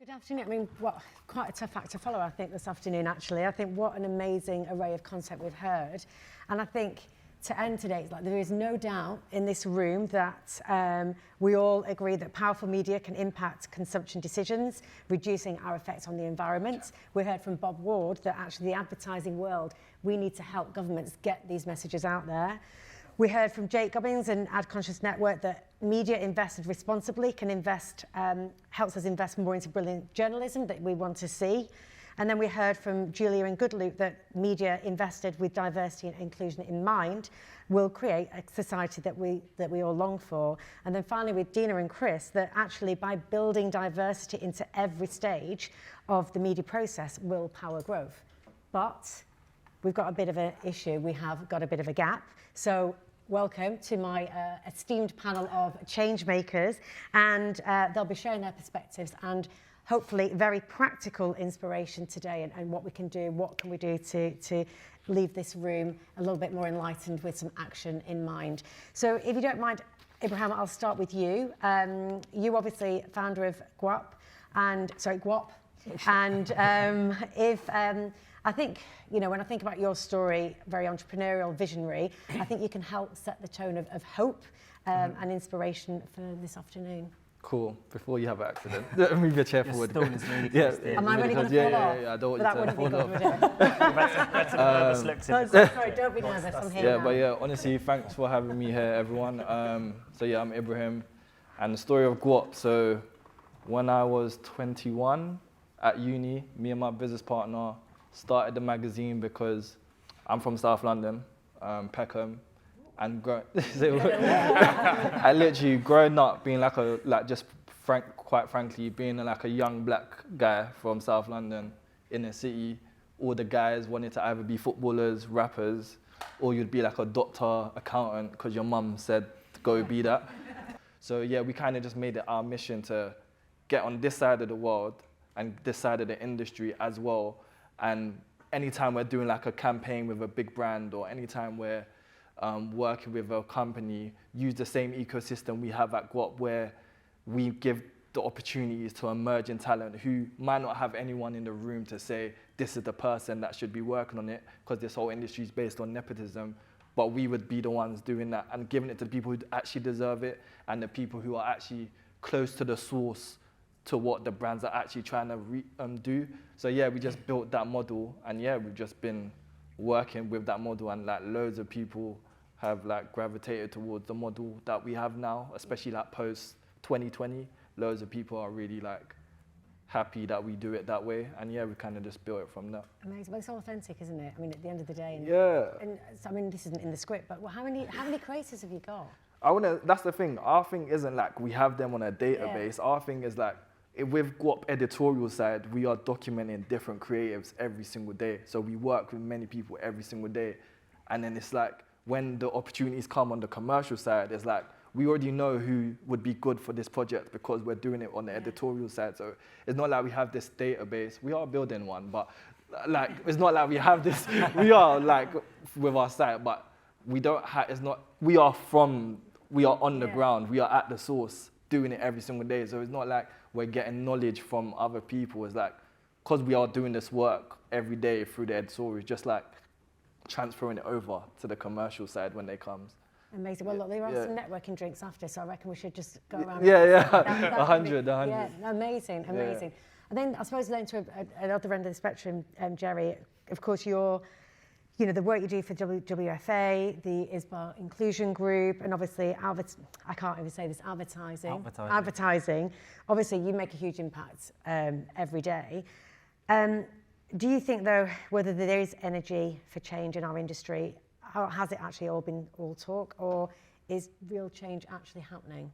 Good afternoon. I mean, quite a tough act to follow, I think, this afternoon, actually. I think what an amazing array of content we've heard. And I think to end today, it's like there is no doubt in this room that we all agree that powerful media can impact consumption decisions, reducing our effect on the environment. We heard from Bob Ward that actually the advertising world, we need to help governments get these messages out there. We heard from Jake Gubbins and Ad Conscious Network that media invested responsibly can helps us invest more into brilliant journalism that we want to see. And then we heard from Julia and Goodloop that media invested with diversity and inclusion in mind will create a society that we all long for. And then finally with Dina and Chris, that actually by building diversity into every stage of the media process will power growth. But we've got a bit of an issue. We have got a bit of a gap. So welcome to my esteemed panel of change makers, and they'll be sharing their perspectives and hopefully very practical inspiration today and what we can do, what can we do to leave this room a little bit more enlightened with some action in mind. So if you don't mind, Ibrahim, I'll start with you. You obviously founder of Gwap, and I think, you know, when I think about your story, very entrepreneurial, visionary, I think you can help set the tone of hope and inspiration for this afternoon. Cool. Before you have an accident, move your chair forward. Am I really going to fall off? Yeah, I don't want that you to wouldn't fall be good, off. would it? Sorry, don't be nervous, I'm here now. But yeah, honestly, thanks for having me here, everyone. So yeah, I'm Ibrahim, and the story of Gwap. So when I was 21 at uni, me and my business partner started the magazine because I'm from South London, Peckham, and I literally growing up being quite frankly, being like a young black guy from South London in a city, all the guys wanted to either be footballers, rappers, or you'd be like a doctor, accountant, because your mum said to go be that. So yeah, we kind of just made it our mission to get on this side of the world and this side of the industry as well. And anytime we're doing like a campaign with a big brand, or anytime we're working with a company, use the same ecosystem we have at Gwap, where we give the opportunities to emerging talent who might not have anyone in the room to say, this is the person that should be working on it, because this whole industry is based on nepotism. But we would be the ones doing that and giving it to people who actually deserve it, and the people who are actually close to the source, to what the brands are actually trying to do. So yeah, we just built that model, and yeah, we've just been working with that model, and like loads of people have like gravitated towards the model that we have now, especially like post 2020. Loads of people are really like happy that we do it that way, and yeah, we kind of just built it from that. Amazing. Well, it's authentic, isn't it? I mean, at the end of the day. And so, I mean, this isn't in the script, but how many creators have you got? That's the thing. Our thing isn't like we have them on a database. Yeah. Our thing is like, with Gwap editorial side, we are documenting different creatives every single day. So we work with many people every single day. And then it's like, when the opportunities come on the commercial side, it's like, we already know who would be good for this project because we're doing it on the editorial side. So it's not like we have this database. We are building one, but like, it's not like we have this, we are like with our site, but we don't have, we are on the ground, we are at the source doing it every single day. So it's not like we're getting knowledge from other people. It's like, because we are doing this work every day through the editorial, it's just like transferring it over to the commercial side when they comes. Amazing. Well, look, there are some networking drinks after, so I reckon we should just go around. Yeah, 100. Yeah, amazing. And then I suppose then to another end of the spectrum, Jerry, of course the work you do for WFA, the ISBA Inclusion Group, and obviously, I can't even say this, advertising. Obviously, you make a huge impact every day. Do you think, though, whether there is energy for change in our industry, has it actually all been all talk, or is real change actually happening?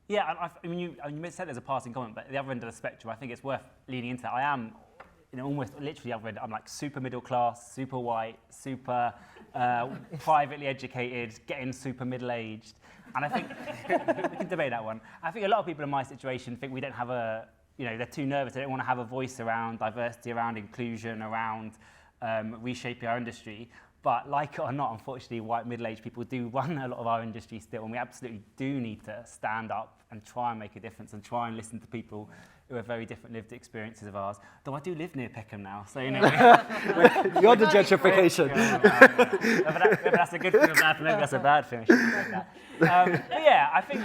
Yeah, I mean, you said there's a passing comment, but at the other end of the spectrum, I think it's worth leaning into that. I am, almost literally other end. I'm like super middle class, super white, super privately educated, getting super middle-aged. And I think, we can debate that one. I think a lot of people in my situation think we don't have they're too nervous. They don't want to have a voice around diversity, around inclusion, around reshaping our industry. But like it or not, unfortunately, white middle-aged people do run a lot of our industry still, and we absolutely do need to stand up and try and make a difference and try and listen to people who have very different lived experiences of ours. Though I do live near Peckham now, so you know. You're the gentrification. Whether that's a good thing or bad thing, maybe that's a bad thing. I shouldn't say that. But yeah, I think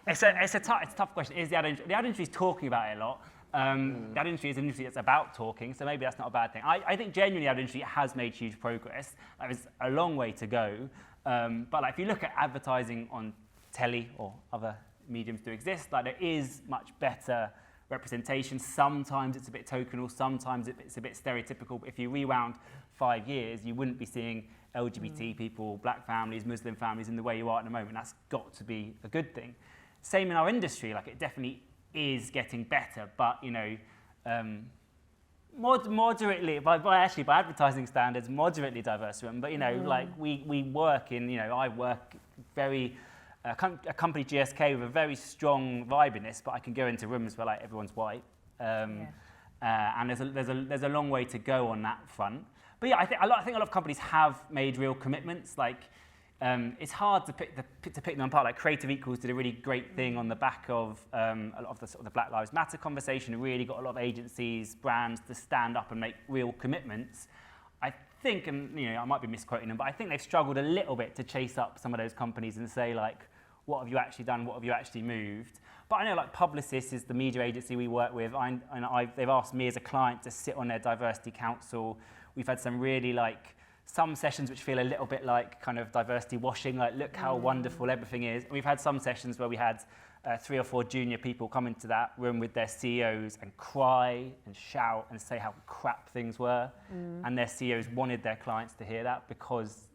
it's a tough question. Is the ad industry is talking about it a lot. The ad industry is an industry that's about talking, so maybe that's not a bad thing. I think genuinely the ad industry has made huge progress. There's a long way to go. But like, if you look at advertising on telly or other mediums do exist, like there is much better representation. Sometimes it's a bit tokenal, sometimes it's a bit stereotypical, but if you rewound 5 years, you wouldn't be seeing LGBT people, black families, Muslim families in the way you are at the moment. That's got to be a good thing. Same in our industry, like it definitely is getting better, but you know, moderately, by advertising standards, moderately diverse room, but you know, like we work in, you know, I work very, a company GSK with a very strong vibe in this, but I can go into rooms where like everyone's white, and there's a long way to go on that front. But yeah, I think a lot of companies have made real commitments. Like it's hard to pick them apart. Like Creative Equals did a really great thing on the back of a lot of the sort of the Black Lives Matter conversation. It really got a lot of agencies, brands to stand up and make real commitments. I think, and you know, I might be misquoting them, but I think they've struggled a little bit to chase up some of those companies and say like, what have you actually done? What have you actually moved? But I know like Publicis is the media agency we work with. They've asked me as a client to sit on their diversity council. We've had some really like, some sessions which feel a little bit like kind of diversity washing, like look how wonderful everything is. And we've had some sessions where we had 3 or 4 junior people come into that room with their CEOs and cry and shout and say how crap things were. And their CEOs wanted their clients to hear that because,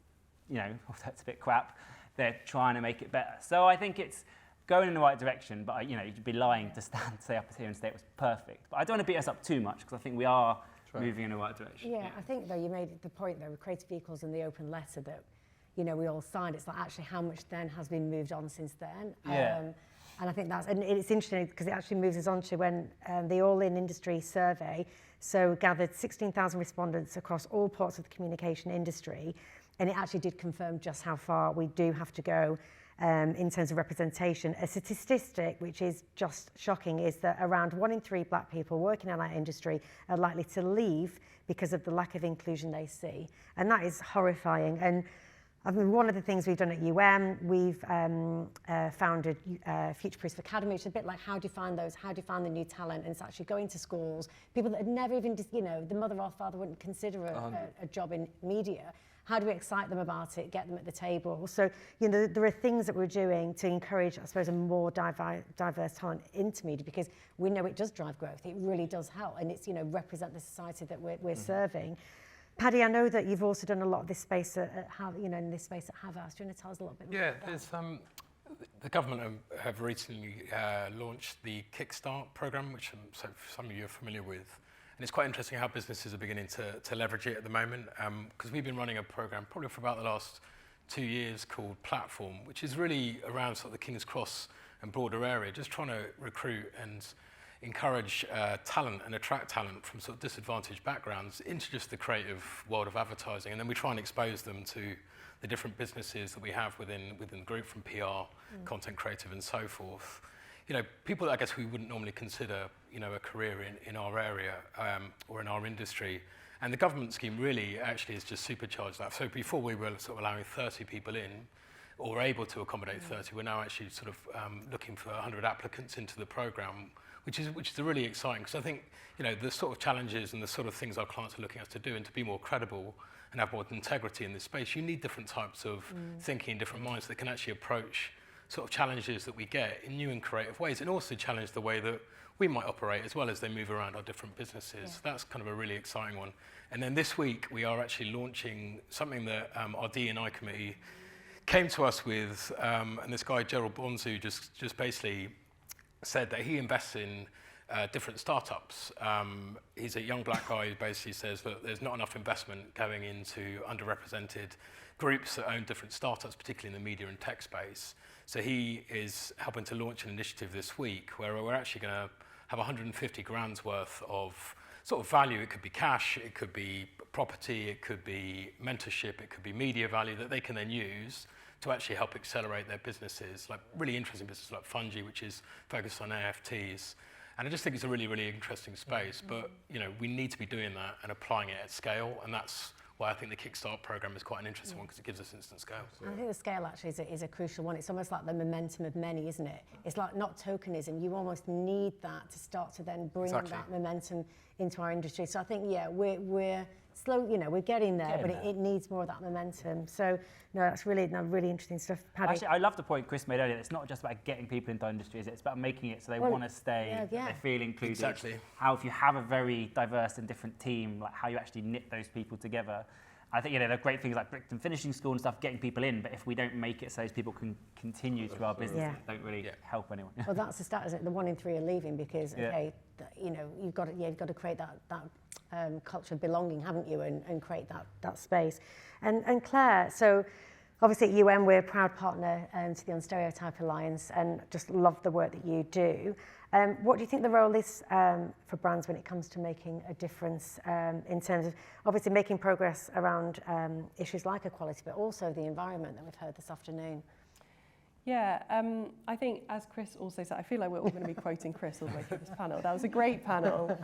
you know, that's a bit crap. They're trying to make it better. So I think it's going in the right direction, but you know, you'd be lying to stay up here and say it was perfect. But I don't want to beat us up too much because I think we are moving in the right direction. Yeah, I think though you made the point though with Creative Equals and the open letter that, you know, we all signed. It's like actually how much then has been moved on since then. And I think and it's interesting because it actually moves us on to when the All In Industry survey gathered 16,000 respondents across all parts of the communication industry, and it actually did confirm just how far we do have to go in terms of representation. A statistic which is just shocking is that around 1 in 3 black people working in our industry are likely to leave because of the lack of inclusion they see. And that is horrifying. And I mean, one of the things we've done at we've founded Future Proofs Academy, which is a bit like how do you find the new talent, and it's actually going to schools, people that had never even, you know, the mother or father wouldn't consider a job in media. How do we excite them about it, get them at the table? So, you know, there are things that we're doing to encourage, I suppose, a more diverse talent into media, because we know it does drive growth. It really does help, and it's, you know, represent the society that we're serving. Paddy, I know that you've also done a lot of this space at in this space at Havas. Do you want to tell us a little bit more about that? There's the government have recently launched the Kickstart program, which some of you are familiar with. And it's quite interesting how businesses are beginning to leverage it at the moment, because we've been running a program probably for about the last 2 years called Platform, which is really around sort of the King's Cross and broader area, just trying to recruit and encourage talent and attract talent from sort of disadvantaged backgrounds into just the creative world of advertising. And then we try and expose them to the different businesses that we have within the group, from PR, content creative and so forth. You know, people that I guess we wouldn't normally consider, you know, a career in our area or in our industry. And the government scheme really actually has just supercharged that. So before we were sort of allowing 30 people in, or able to accommodate 30, we're now actually sort of looking for 100 applicants into the program, which is really exciting, because I think, you know, the sort of challenges and the sort of things our clients are looking at us to do, and to be more credible and have more integrity in this space, you need different types of thinking, different minds that can actually approach sort of challenges that we get in new and creative ways, and also challenge the way that we might operate as well as they move around our different businesses. Yeah. That's kind of a really exciting one. And then this week we are actually launching something that our D&I committee came to us with, and this guy Gerald Bonzu just basically said that he invests in different startups. He's a young black guy who basically says that there's not enough investment going into underrepresented groups that own different startups, particularly in the media and tech space. So he is helping to launch an initiative this week where we're actually going to have 150 grand's worth of sort of value. It could be cash, it could be property, it could be mentorship, it could be media value that they can then use to actually help accelerate their businesses, like really interesting businesses like Fungi, which is focused on NFTs. And I just think it's a really, really interesting space. But, you know, we need to be doing that and applying it at scale. And that's why I think the Kickstart program is quite an interesting one, because it gives us instant scale. I think the scale actually is a crucial one. It's almost like the momentum of many, isn't it? It's like not tokenism. You almost need that to start to then bring that momentum into our industry. So I think, yeah, we're slow, you know, we're getting there, but it needs more of that momentum. So, no, that's really interesting stuff. Paddy? Actually, I love the point Chris made earlier. It's not just about getting people into our industry, is it? It's about making it so they want to stay, they feel included. Exactly. How if you have a very diverse and different team, like how you actually knit those people together. I think, you know, there are great things like Brixton Finishing School and stuff, getting people in, but if we don't make it so those people can continue through our business, it don't really help anyone. Well, that's the stat, isn't it? The 1 in 3 are leaving because, you know, you've got to create that culture of belonging, haven't you, and create that space. And Claire, so obviously at UN, we're a proud partner to the Unstereotype Alliance, and just love the work that you do. What do you think the role is for brands when it comes to making a difference in terms of obviously making progress around issues like equality, but also the environment that we've heard this afternoon? Yeah, I think, as Chris also said, I feel like we're all going to be quoting Chris all the way through this panel. That was a great panel.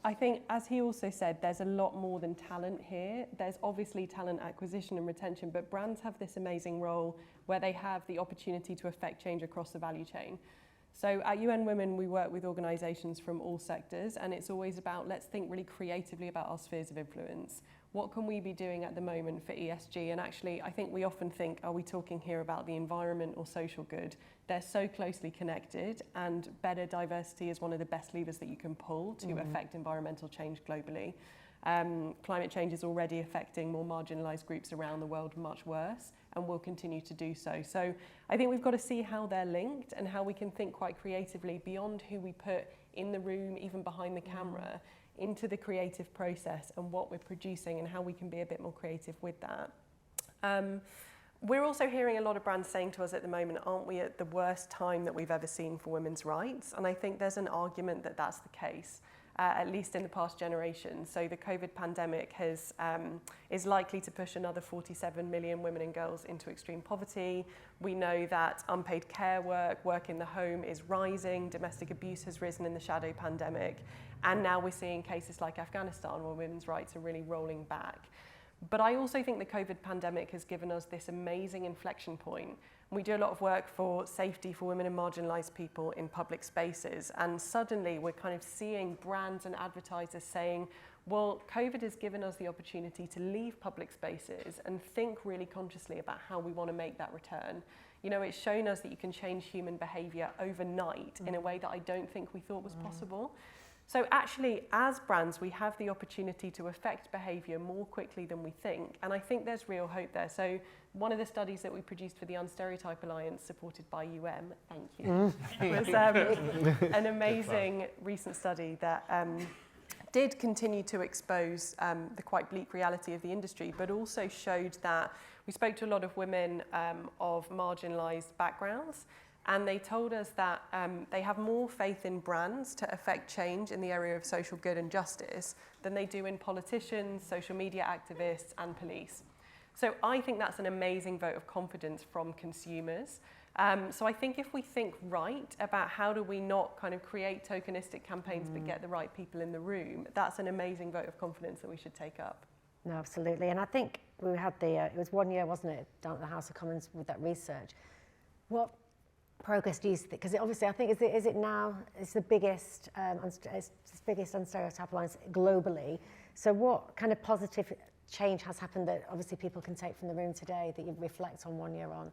I think, as he also said, there's a lot more than talent here. There's obviously talent acquisition and retention, but brands have this amazing role where they have the opportunity to affect change across the value chain. So at UN Women, we work with organisations from all sectors, and it's always about, let's think really creatively about our spheres of influence. What can we be doing at the moment for ESG? And actually, I think we often think, are we talking here about the environment or social good? They're so closely connected, and better diversity is one of the best levers that you can pull to affect environmental change globally. Climate change is already affecting more marginalised groups around the world much worse, and will continue to do so. So I think we've got to see how they're linked and how we can think quite creatively beyond who we put in the room, even behind the camera, into the creative process and what we're producing and how we can be a bit more creative with that. We're also hearing a lot of brands saying to us at the moment, aren't we at the worst time that we've ever seen for women's rights? And I think there's an argument that that's the case. At least in the past generation. So the COVID pandemic is likely to push another 47 million women and girls into extreme poverty. We know that unpaid care work in the home is rising, domestic abuse has risen in the shadow pandemic, and now we're seeing cases like Afghanistan where women's rights are really rolling back. But I also think the COVID pandemic has given us this amazing inflection point. We do a lot of work for safety for women and marginalised people in public spaces, and suddenly we're kind of seeing brands and advertisers saying, well, COVID has given us the opportunity to leave public spaces and think really consciously about how we want to make that return. You know, it's shown us that you can change human behaviour overnight in a way that I don't think we thought was possible. So actually, as brands, we have the opportunity to affect behaviour more quickly than we think, and I think there's real hope there. So one of the studies that we produced for the Unstereotype Alliance, supported by thank you, was an amazing recent study that did continue to expose the quite bleak reality of the industry, but also showed that we spoke to a lot of women of marginalised backgrounds, and they told us that they have more faith in brands to affect change in the area of social good and justice than they do in politicians, social media activists, and police. So I think that's an amazing vote of confidence from consumers. So I think if we think right about how do we not kind of create tokenistic campaigns but get the right people in the room, that's an amazing vote of confidence that we should take up. No, absolutely. And I think we had it was 1 year, wasn't it, down at the House of Commons with that research. What progress do you think? Because obviously, I think is it now? It's the biggest Unstereotype Alliance globally. So what kind of positive change has happened that obviously people can take from the room today that you reflect on 1 year on?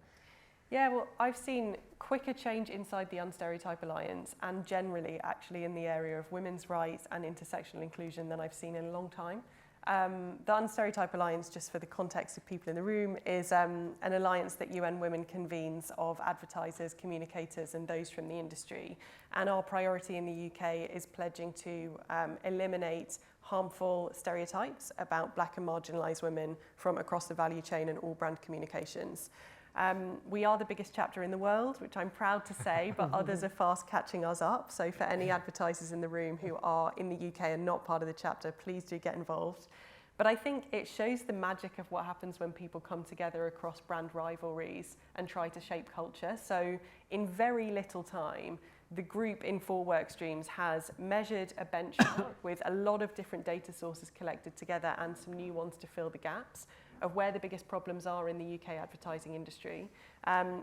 Yeah, well, I've seen quicker change inside the Unstereotype Alliance and generally actually in the area of women's rights and intersectional inclusion than I've seen in a long time. The Unstereotype Alliance, just for the context of people in the room, is an alliance that UN Women convenes of advertisers, communicators and those from the industry. And our priority in the UK is pledging to eliminate harmful stereotypes about black and marginalised women from across the value chain and all brand communications. We are the biggest chapter in the world, which I'm proud to say, but others are fast catching us up. So for any advertisers in the room who are in the UK and not part of the chapter, please do get involved. But I think it shows the magic of what happens when people come together across brand rivalries and try to shape culture. So in very little time, the group in 4 work streams has measured a benchmark with a lot of different data sources collected together and some new ones to fill the gaps of where the biggest problems are in the UK advertising industry,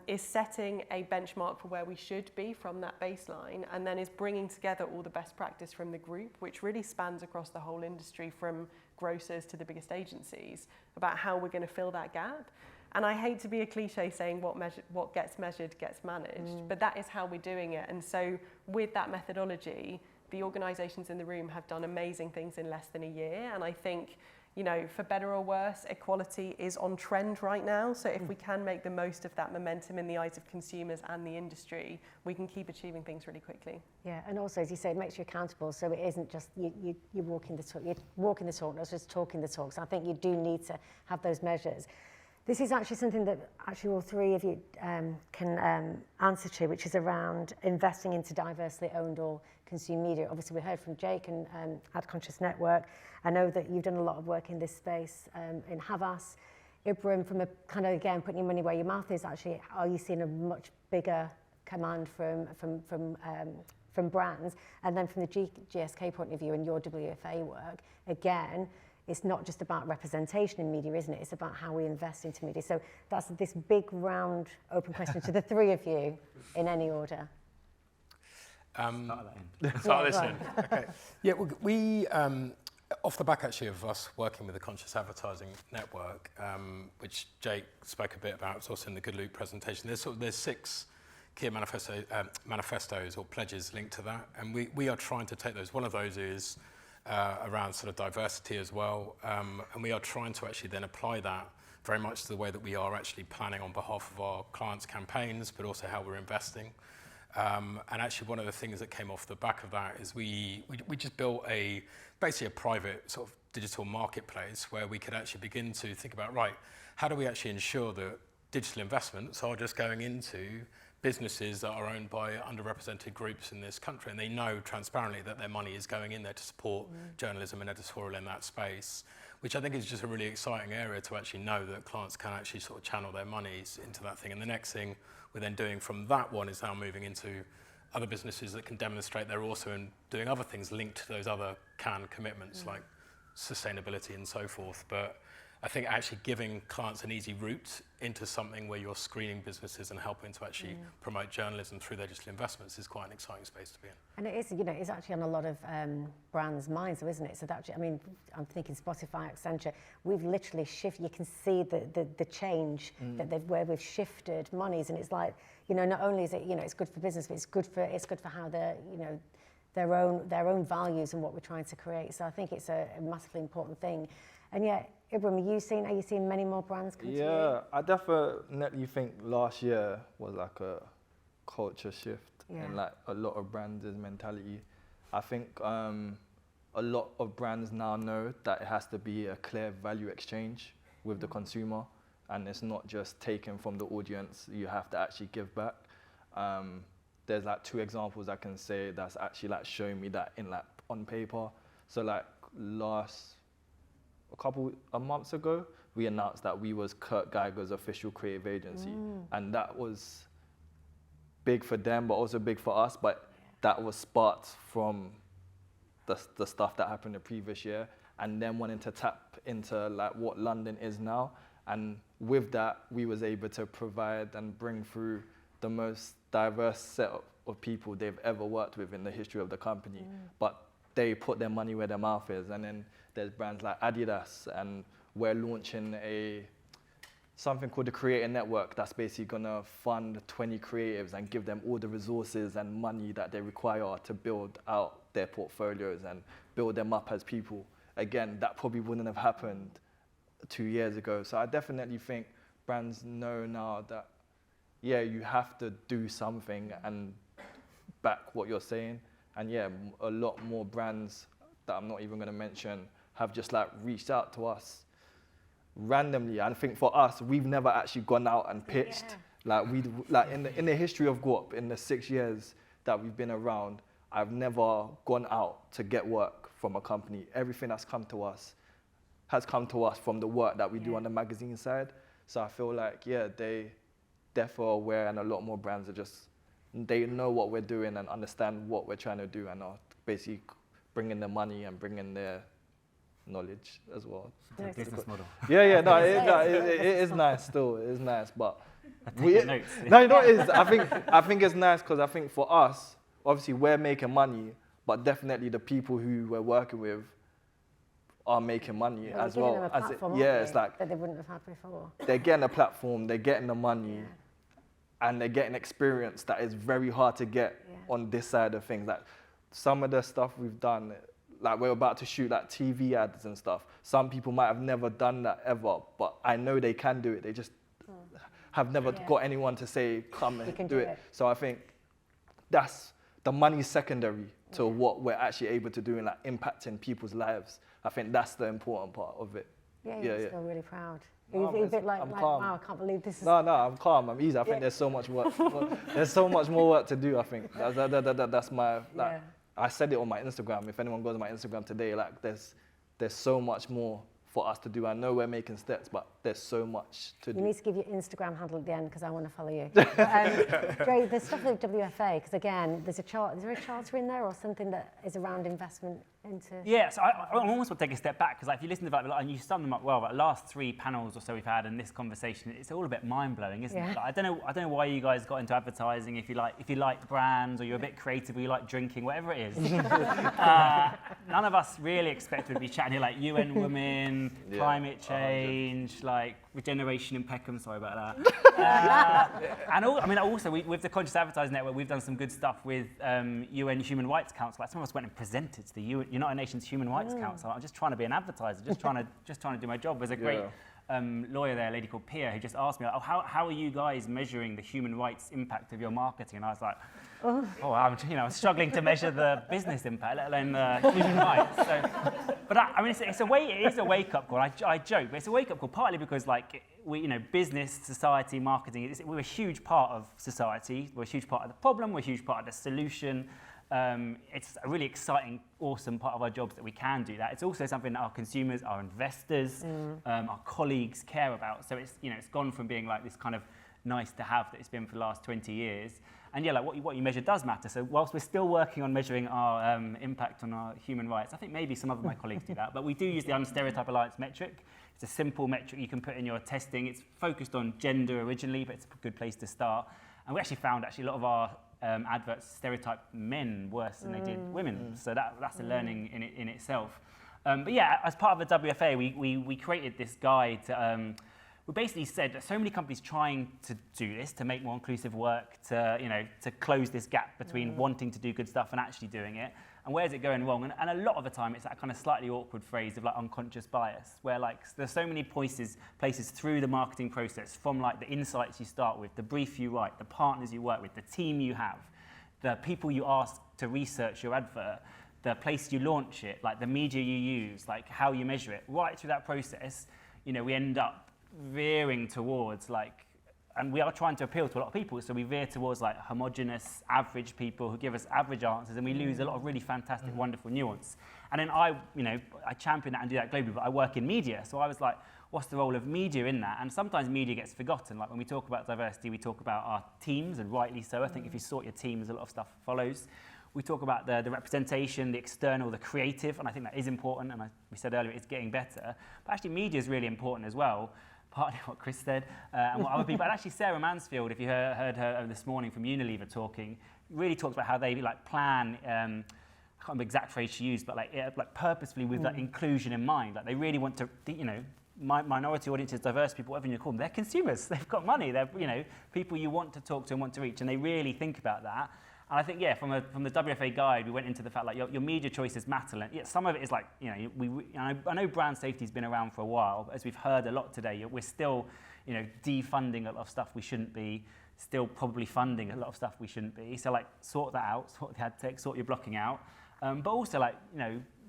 is setting a benchmark for where we should be from that baseline, and then is bringing together all the best practice from the group, which really spans across the whole industry from grocers to the biggest agencies, about how we're going to fill that gap. And I hate to be a cliche saying what gets measured gets managed, but that is how we're doing it. And so with that methodology, the organisations in the room have done amazing things in less than a year. And I think, you know, for better or worse, equality is on trend right now. So if we can make the most of that momentum in the eyes of consumers and the industry, we can keep achieving things really quickly. Yeah, and also, as you say, it makes you accountable. So it isn't just you walking the talk, you're walking the talk, not just talking the talk. So I think you do need to have those measures. This is actually something that actually all 3 of you can answer to, which is around investing into diversely owned or consumed media. Obviously, we heard from Jake and Ad Conscious Network. I know that you've done a lot of work in this space in Havas. Ibrahim, from a kind of, again, putting your money where your mouth is, actually, are you seeing a much bigger command from brands? And then from the GSK point of view and your WFA work, again, it's not just about representation in media, isn't it? It's about how we invest into media. So that's this big, round, open question to the 3 of you in any order. Start this in. Okay. Yeah, we off the back actually of us working with the Conscious Advertising Network, which Jake spoke a bit about, it's also in the Good Loop presentation. There's 6 key manifestos or pledges linked to that, and we are trying to take those. One of those is around sort of diversity as well, and we are trying to actually then apply that very much to the way that we are actually planning on behalf of our clients' campaigns, but also how we're investing. And actually one of the things that came off the back of that is we just built basically a private sort of digital marketplace where we could actually begin to think about, right, how do we actually ensure that digital investments are just going into businesses that are owned by underrepresented groups in this country, and they know transparently that their money is going in there to support journalism and editorial in that space, which I think is just a really exciting area to actually know that clients can actually sort of channel their monies into that thing. And the next thing we're then doing from that one is now moving into other businesses that can demonstrate they're also doing other things linked to those other CAN commitments like sustainability and so forth. But I think actually giving clients an easy route into something where you're screening businesses and helping to actually promote journalism through their digital investments is quite an exciting space to be in. And it is, you know, it's actually on a lot of brands' minds, though, isn't it? So that, I mean, I'm thinking Spotify, Accenture, we've literally shifted, you can see the change where we've shifted monies, and it's like, you know, not only is it, you know, it's good for business, but it's good for how they're, you know, their own values and what we're trying to create. So I think it's a massively important thing. And yet, Ibrahim, are you seeing many more brands come to you? Yeah, I definitely think last year was like a culture shift in like a lot of brands' mentality. I think a lot of brands now know that it has to be a clear value exchange with the consumer, and it's not just taken from the audience, you have to actually give back. There's like 2 examples I can say that's actually like showing me that in like on paper. So like a couple of months ago, we announced that we was Kurt Geiger's official creative agency. And that was big for them, but also big for us. But that was sparked from the stuff that happened the previous year, and then wanting to tap into like what London is now. And with that, we was able to provide and bring through the most diverse set of people they've ever worked with in the history of the company. But they put their money where their mouth is. And then there's brands like Adidas, and we're launching something called the Creator Network that's basically gonna fund 20 creatives and give them all the resources and money that they require to build out their portfolios and build them up as people. Again, that probably wouldn't have happened 2 years ago. So I definitely think brands know now that, yeah, you have to do something and back what you're saying. And yeah, a lot more brands that I'm not even gonna mention have just like reached out to us randomly. And I think for us, we've never actually gone out and pitched. Like in the history of Gwap, in the 6 years that we've been around, I've never gone out to get work from a company. Everything that's come to us has come to us from the work that we do on the magazine side. So I feel like, yeah, they're aware, and a lot more brands are just they know what we're doing and understand what we're trying to do, and are basically bringing the money and bringing their knowledge as well. Nice. Business model. Yeah, no, it is nice still. It is nice, but Notes. no, you know what it is. I think it's nice because I think for us, obviously we're making money, but definitely the people who we're working with are making money Well, as you're giving well. them a platform, Yeah, aren't it's you, like that they wouldn't have had before. they're getting a platform, they're getting the money, Yeah. and they're getting experience that is very hard to get on this side of things. Like some of the stuff we've done, like we're about to shoot like TV ads and stuff. Some people might have never done that ever, but I know they can do it. They just have never got anyone to say, come and do it. So I think that's the money's secondary to what we're actually able to do in like impacting people's lives. I think that's the important part of it. Yeah, you feel really proud. No, You're a bit like, I'm calm. wow, I can't believe this is... No, I'm calm. I'm easy. I think there's so much work. There's so much more work to do. I think that's my. Like, I said it on my Instagram. If anyone goes on my Instagram today, like there's so much more for us to do. I know we're making steps, but there's so much to do. You need to give your Instagram handle at the end because I want to follow you. Dre, the stuff with WFA, because again, is there a charter in there or something that is around investment into... Yeah, so I almost want to take a step back, because like, if you listen to and you sum them up well, but the last 3 panels or so we've had in this conversation, it's all a bit mind-blowing, isn't it? Like, I don't know why you guys got into advertising, if you like brands, or you're a bit creative, or you like drinking, whatever it is. None of us really expected to be chatting here like UN Women, climate change, like regeneration in Peckham, sorry about that. Also with the Conscious Advertising Network, we've done some good stuff with UN Human Rights Council. Like, some of us went and presented to the United Nations Human Rights Council. I'm just trying to be an advertiser, just trying to do my job. There's a great lawyer there, a lady called Pia, who just asked me, how are you guys measuring the human rights impact of your marketing? And I was like, I'm struggling to measure the business impact, let alone the human rights. So, but it is a wake-up call. I joke, but it's a wake-up call partly because business, society, marketing, we're a huge part of society. We're a huge part of the problem. We're a huge part of the solution. It's a really exciting, awesome part of our jobs that we can do that. It's also something that our consumers, our investors, our colleagues care about. So it's gone from being like this kind of nice to have that it's been for the last 20 years. And what you measure does matter. So whilst we're still working on measuring our impact on our human rights, I think maybe some of my colleagues do that, but we do use the Unstereotype Alliance metric. It's a simple metric you can put in your testing. It's focused on gender originally, but it's a good place to start. And we actually found a lot of our adverts stereotype men worse than they did women. So that's a learning in itself. But yeah, as part of the WFA, we created this guide to, we basically said that so many companies trying to do this, to make more inclusive work, to close this gap between wanting to do good stuff and actually doing it. And where's it going wrong? And a lot of the time, it's that kind of slightly awkward phrase of like unconscious bias, where like there's so many places through the marketing process, from like the insights you start with, the brief you write, the partners you work with, the team you have, the people you ask to research your advert, the place you launch it, like the media you use, like how you measure it. Right through that process, we end up veering towards and we are trying to appeal to a lot of people, so we veer towards like homogenous, average people who give us average answers, and we lose a lot of really fantastic, wonderful nuance. And then I champion that and do that globally, but I work in media, so I was like, what's the role of media in that? And sometimes media gets forgotten. Like when we talk about diversity, we talk about our teams, and rightly so. I think if you sort your teams, a lot of stuff follows. We talk about the representation, the external, the creative, and I think that is important, and we said earlier it's getting better. But actually media is really important as well. Partly what Chris said, and what other people, and actually Sarah Mansfield, if you heard her this morning from Unilever talking, really talks about how they plan, I can't remember the exact phrase she used, but like purposefully with that inclusion in mind. Like they really want to, minority audiences, diverse people, whatever you call them, they're consumers, they've got money, they're people you want to talk to and want to reach, and they really think about that. And I think, from the WFA guide, we went into the fact like your media choices matter. And some of it is like, I know brand safety has been around for a while, but as we've heard a lot today, we're still, defunding a lot of stuff we shouldn't be, still probably funding a lot of stuff we shouldn't be. So sort that out, sort the ad tech, sort your blocking out. But also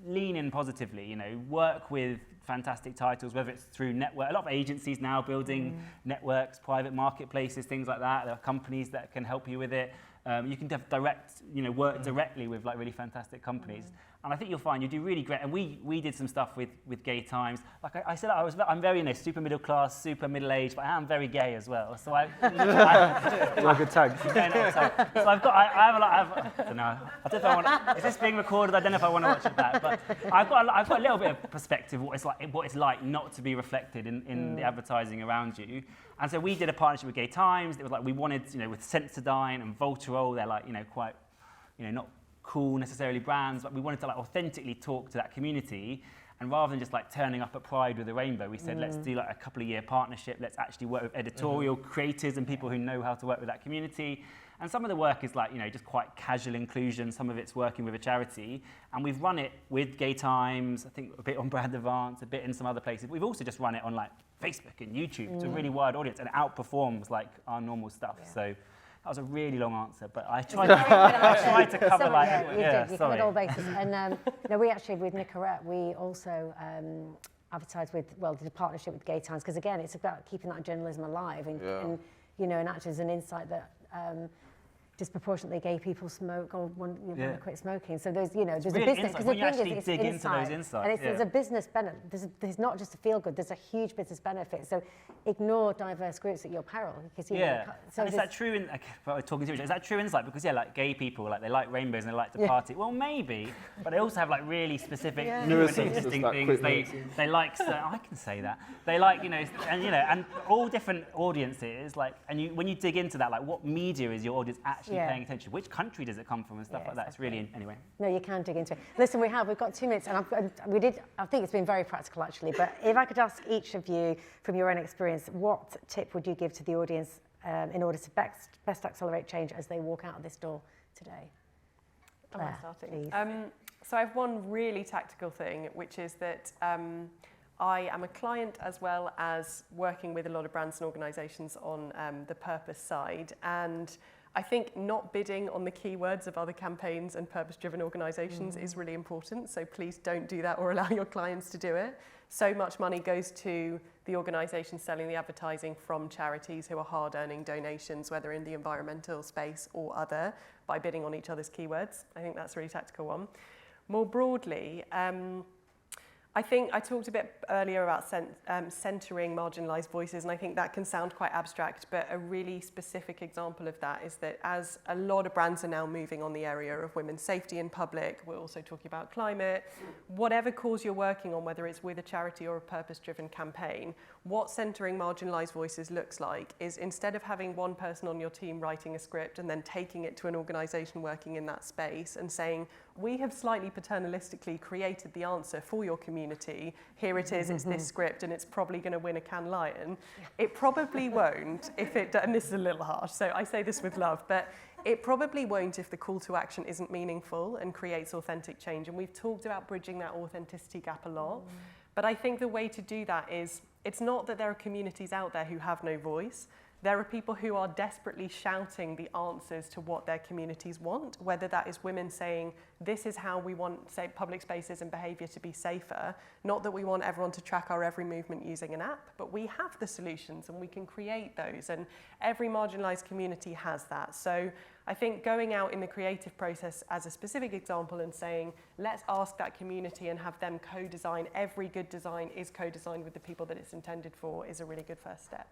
lean in positively, work with fantastic titles, whether it's through network. A lot of agencies now building networks, private marketplaces, things like that. There are companies that can help you with it. You can work directly with really fantastic companies. And I think you'll find you do really great. And we did some stuff with Gay Times. Like I said, I'm very super middle class, super middle aged, but I am very gay as well. So I Like a tag. so I have a lot. I don't know. I don't know if I want. Is this being recorded? I don't know if I want to watch it back. But I've got a little bit of perspective of what it's like not to be reflected in the advertising around you. And so we did a partnership with Gay Times. It was like we wanted, with Sensodyne and Voltarol. They're like, quite, not cool necessarily brands, but we wanted to like authentically talk to that community. And rather than just like turning up at Pride with a rainbow, we said, let's do like a couple of year partnership. Let's actually work with editorial creators and people who know how to work with that community. And some of the work is like, just quite casual inclusion. Some of it's working with a charity. And we've run it with Gay Times, I think a bit on Brand Advance, a bit in some other places. We've also just run it on like Facebook and YouTube to a really wide audience, and it outperforms like our normal stuff. Yeah. So that was a really long answer, but I tried to cover You covered all bases. And we actually, with Nicorette, we also advertised did a partnership with Gay Times, because again, it's about keeping that journalism alive and actually as an insight that disproportionately gay people smoke or want to quit smoking. So there's, there's really a business. Because when you actually dig into those insights. And there's a business benefit. There's not just a feel good, there's a huge business benefit. So ignore diverse groups at your peril. Because, so and is that true is that true insight? Because like gay people, like they like rainbows and they like to party. Well, maybe, but they also have like really specific interesting things. They like, I can say that. They like, and all different audiences, like, and when you dig into that, like what media is your audience actually paying attention? Which country does it come from and stuff like that? It's really, anyway. No, you can dig into it. Listen, we've got 2 minutes, and I think it's been very practical actually, but if I could ask each of you from your own experience, what tip would you give to the audience in order to best accelerate change as they walk out of this door today? Claire, please. So I have one really tactical thing, which is that I am a client as well as working with a lot of brands and organisations on the purpose side, and I think not bidding on the keywords of other campaigns and purpose-driven organisations is really important, so please don't do that or allow your clients to do it. So much money goes to the organisations selling the advertising from charities who are hard-earning donations, whether in the environmental space or other, by bidding on each other's keywords. I think that's a really tactical one. More broadly, I think I talked a bit earlier about centering marginalised voices, and I think that can sound quite abstract, but a really specific example of that is that as a lot of brands are now moving on the area of women's safety in public, we're also talking about climate, whatever cause you're working on, whether it's with a charity or a purpose-driven campaign, what centering marginalised voices looks like is instead of having one person on your team writing a script and then taking it to an organisation working in that space and saying, we have slightly paternalistically created the answer for your community. Here it is, it's this script, and it's probably going to win a Cannes Lion. It probably won't if it, and this is a little harsh, so I say this with love, but it probably won't if the call to action isn't meaningful and creates authentic change. And we've talked about bridging that authenticity gap a lot. But I think the way to do that is, it's not that there are communities out there who have no voice. There are people who are desperately shouting the answers to what their communities want, whether that is women saying, this is how we want, say, public spaces and behaviour to be safer. Not that we want everyone to track our every movement using an app, but we have the solutions and we can create those. And every marginalised community has that. So I think going out in the creative process as a specific example and saying, let's ask that community and have them co-design. Every good design is co-designed with the people that it's intended for is a really good first step.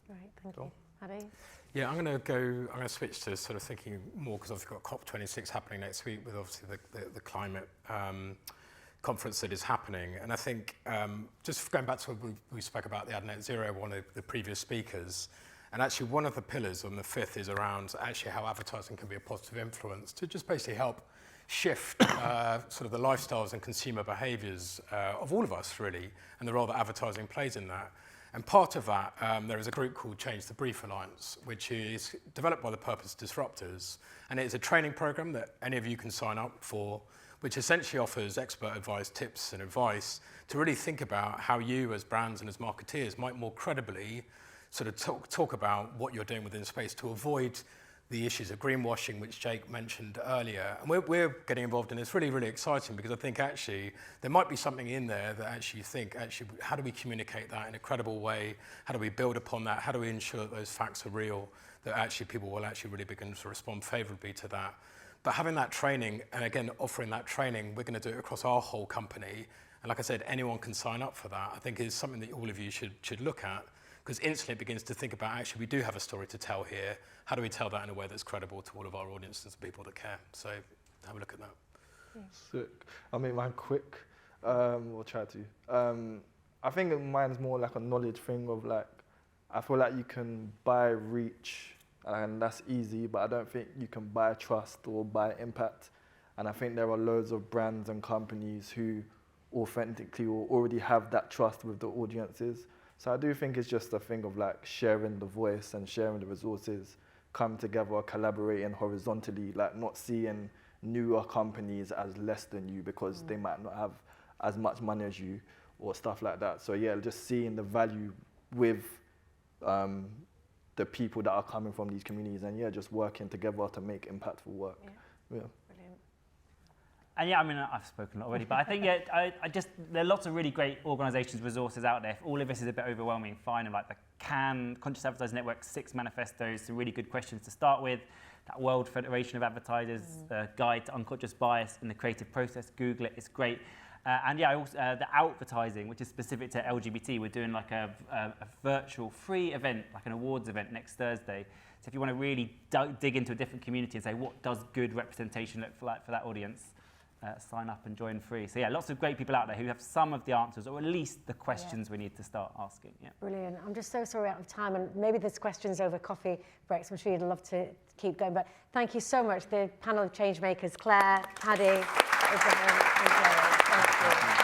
Right, thank you. Paddy? Yeah, I'm going to switch to sort of thinking more, because I've got COP26 happening next week with obviously the climate conference that is happening. And I think just going back to what we spoke about the Net Zero, one of the previous speakers, and actually one of the pillars on the 5th is around actually how advertising can be a positive influence to just basically help shift sort of the lifestyles and consumer behaviours of all of us really, and the role that advertising plays in that. And part of that, there is a group called Change the Brief Alliance, which is developed by the Purpose Disruptors. And it is a training program that any of you can sign up for, which essentially offers expert advice, tips and advice to really think about how you as brands and as marketeers might more credibly sort of talk about what you're doing within space to avoid the issues of greenwashing, which Jake mentioned earlier. And we're getting involved in this. Really, really exciting, because I think actually there might be something in there that actually you think, actually, how do we communicate that in a credible way? How do we build upon that? How do we ensure that those facts are real, that actually people will actually really begin to respond favourably to that? But having that training, and again, offering that training, we're going to do it across our whole company. And like I said, anyone can sign up for that. I think is something that all of you should look at, because instantly it begins to think about, actually, we do have a story to tell here. How do we tell that in a way that's credible to all of our audiences and people that care? So have a look at that. Sick. I'll make mine quick. We'll try to. I think mine's more like a knowledge thing of like, I feel like you can buy reach and that's easy, but I don't think you can buy trust or buy impact. And I think there are loads of brands and companies who authentically or already have that trust with the audiences. So I do think it's just a thing of like sharing the voice and sharing the resources, come together, collaborating horizontally, like not seeing newer companies as less than you because they might not have as much money as you or stuff like that. So yeah, just seeing the value with the people that are coming from these communities and yeah, just working together to make impactful work. Yeah. Brilliant. And yeah, I mean, I've spoken a lot already, but I think I just, there are lots of really great organisations, resources out there. If all of this is a bit overwhelming, fine. And like the Conscious Advertising Network 6 manifestos, some really good questions to start with. That World Federation of Advertisers guide to unconscious bias in the creative process. Google it, it's great. And yeah, also, the advertising, which is specific to LGBT, we're doing like a virtual free event, like an awards event next Thursday. So if you want to really dig into a different community and say, what does good representation look like for that audience, sign up and join free. So yeah, lots of great people out there who have some of the answers, or at least the questions we need to start asking. Yeah. Brilliant. I'm just so sorry out of time, and maybe there's questions over coffee breaks. I'm sure you'd love to keep going, but thank you so much. The panel of change makers, Claire, Paddy, Ibrahim, and Jerry. Thank you.